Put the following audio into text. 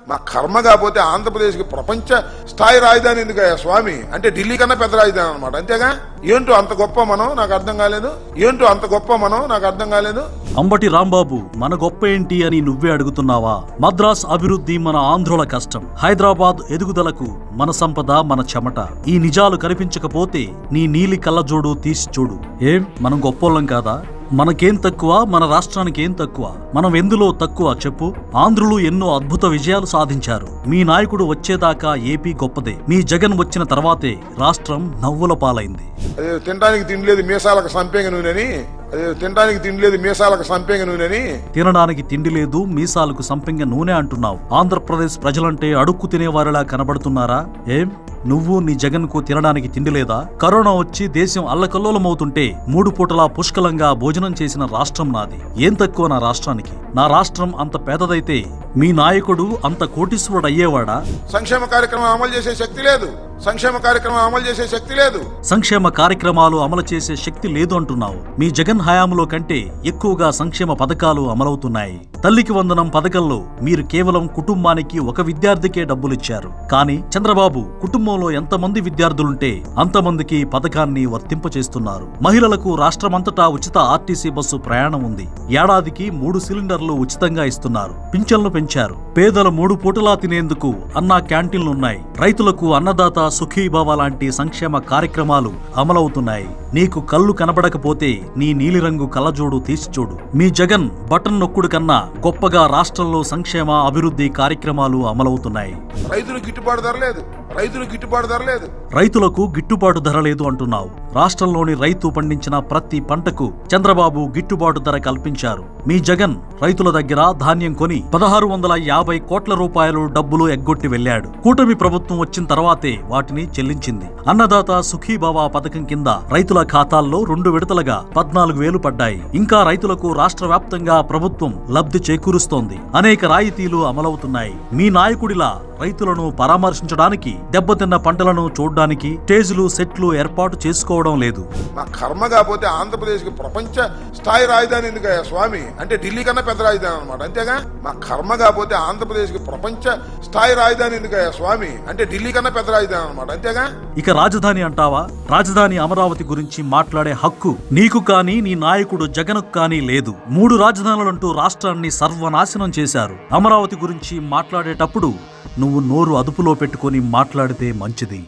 మా కర్మ కాకపోతే ఆంధ్రప్రదేశ్కి ప్రపంచ స్థాయి రాజధాని ఎందుకయ్యా స్వామి? అంటే ఢిల్లీ కన్నా పెద్ద రాజధాని అనమాట, అంతేగా? ఏంటో అంత గొప్ప మనం, నాకు అర్థం కాలేదు. ఏంటో అంత గొప్ప మనం, నాకు అర్థం కాలేదు. అంబటి రాంబాబు, మన గొప్ప ఏంటి అని నువ్వే అడుగుతున్నావా? మద్రాస్ అభివృద్ధి మన ఆంధ్రుల కష్టం, హైదరాబాద్ ఎదుగుదలకు మన సంపద మన చెమట. ఈ నిజాలు కనిపించకపోతే నీ నీలి కళ్ళజోడు తీసి చూడు. ఏం మనం గొప్పోళ్ళం కాదా? మనకేం తక్కువ? మన రాష్ట్రానికి ఏం తక్కువ? మనం ఎందులో తక్కువ చెప్పు? ఆంధ్రులు ఎన్నో అద్భుత విజయాలు సాధించారు. మీ నాయకుడు వచ్చేదాకా ఏపీ గొప్పదే. మీ జగన్ వచ్చిన తర్వాతే రాష్ట్రం నవ్వుల పాలైంది. తినడానికి తిండి లేదు మీసాలకు సంపేంగ నూనెని, తినడానికి తిండి లేదు మీసాలకు సంపేంగ నూనెని. తినడానికి తిండి లేదు మీసాలకు సంపెంగ నూనె అంటున్నావు. ఆంధ్రప్రదేశ్ ప్రజలంటే అడుక్కు తినేవారిలా కనబడుతున్నారా? ఏం నువ్వు నీ జగన్ కు తినడానికి తిండి లేదా? కరోనా వచ్చి దేశం అల్లకల్లోలమవుతుంటే 3 పూటలా పుష్కలంగా భోజనం చేసిన రాష్ట్రం నాది. ఏం తక్కువ నా రాష్ట్రానికి? నా రాష్ట్రం అంత పేదదైతే మీ నాయకుడు అంత కోటీశ్వరుడు అయ్యేవాడా? సంక్షేమ కార్యక్రమం అమలు చేసే శక్తి లేదు. సంక్షేమ కార్యక్రమం అమలు చేసే శక్తి లేదు. సంక్షేమ కార్యక్రమాలు అమలు చేసే శక్తి లేదు అంటున్నావు. మీ జగన్ హయాంలో కంటే ఎక్కువగా సంక్షేమ పథకాలు అమలవుతున్నాయి. తల్లికి వందనం పథకంలో మీరు కేవలం కుటుంబానికి ఒక విద్యార్థికే డబ్బులిచ్చారు. కానీ చంద్రబాబు కుటుంబంలో ఎంతమంది విద్యార్థులుంటే అంతమందికి పథకాన్ని వర్తింపచేస్తున్నారు. మహిళలకు రాష్ట్రమంతటా ఉచిత ఆర్టీసీ బస్సు ప్రయాణం ఉంది. ఏడాదికి 3 సిలిండర్లు ఉచితంగా ఇస్తున్నారు. పింఛన్లు పెంచారు. పేదల 3 పూటలా తినేందుకు అన్నా క్యాంటీన్లున్నాయి. రైతులకు అన్నదాత సుఖీభవ లాంటి సంక్షేమ కార్యక్రమాలు అమలవుతున్నాయి. నీకు కళ్ళు కనబడకపోతే నీ నీలిరంగు కళ్ళజోడు తీసి చూడు. మీ జగన్ బటన్ నొక్కుడు కన్నా గొప్పగా రాష్ట్రంలో సంక్షేమ అభివృద్ధి కార్యక్రమాలు అమలవుతున్నాయి. రైతులకు గిట్టుబాటు ధర లేదు. రైతులకు గిట్టుబాటు ధర లేదు అంటున్నావు. రాష్ట్రంలోని రైతు పండించిన ప్రతి పంటకు చంద్రబాబు గిట్టుబాటు ధర కల్పించారు. మీ జగన్ రైతుల దగ్గర ధాన్యం కొని 1650 కోట్ల రూపాయలు డబ్బులు ఎగ్గొట్టి వెళ్లాడు. కూటమి ప్రభుత్వం వచ్చిన తర్వాతే వాటిని చెల్లించింది. అన్నదాత సుఖీభవ పథకం కింద రైతుల ఖాతాల్లో 2 విడతలుగా 14,000 పడ్డాయి. ఇంకా రైతులకు రాష్ట్ర వ్యాప్తంగా ప్రభుత్వం లబ్ధి చేకూరుస్తోంది. అనేక రాయితీలు అమలవుతున్నాయి. మీ నాయకుడిలా రైతులను పరామర్శించడానికి, దెబ్బతిన్న పంటలను చూడడానికి స్టేజ్లు సెట్లు ఏర్పాటు చేసుకోవడం లేదు. మా కర్మ కాకపోతే ఆంధ్రప్రదేశ్కి ప్రపంచ స్థాయి రాజధాని ఎందుకయ్యా స్వామి? అంటే ఢిల్లీ కన్నా పెద్ద రాజధాని అనమాట, అంతేగా? మా కర్మ కాకపోతే ఆంధ్రప్రదేశ్కి ప్రపంచ స్థాయి రాజధాని ఎందుకయ్యా స్వామి? అంటే ఢిల్లీ కన్నా పెద్ద రాజధాని అనమాట, అంతేగా? ఇక రాజధాని అంటావా? రాజధాని అమరావతి గురించి మాట్లాడే హక్కు నీకు కానీ నీ నాయకుడు జగన్కు కానీ లేదు. 3 రాజధానులంటూ రాష్ట్రాన్ని సర్వనాశనం చేశారు. అమరావతి గురించి మాట్లాడేటప్పుడు నువ్వు నోరు అదుపులో పెట్టుకొని మాట్లాడితే మంచిది.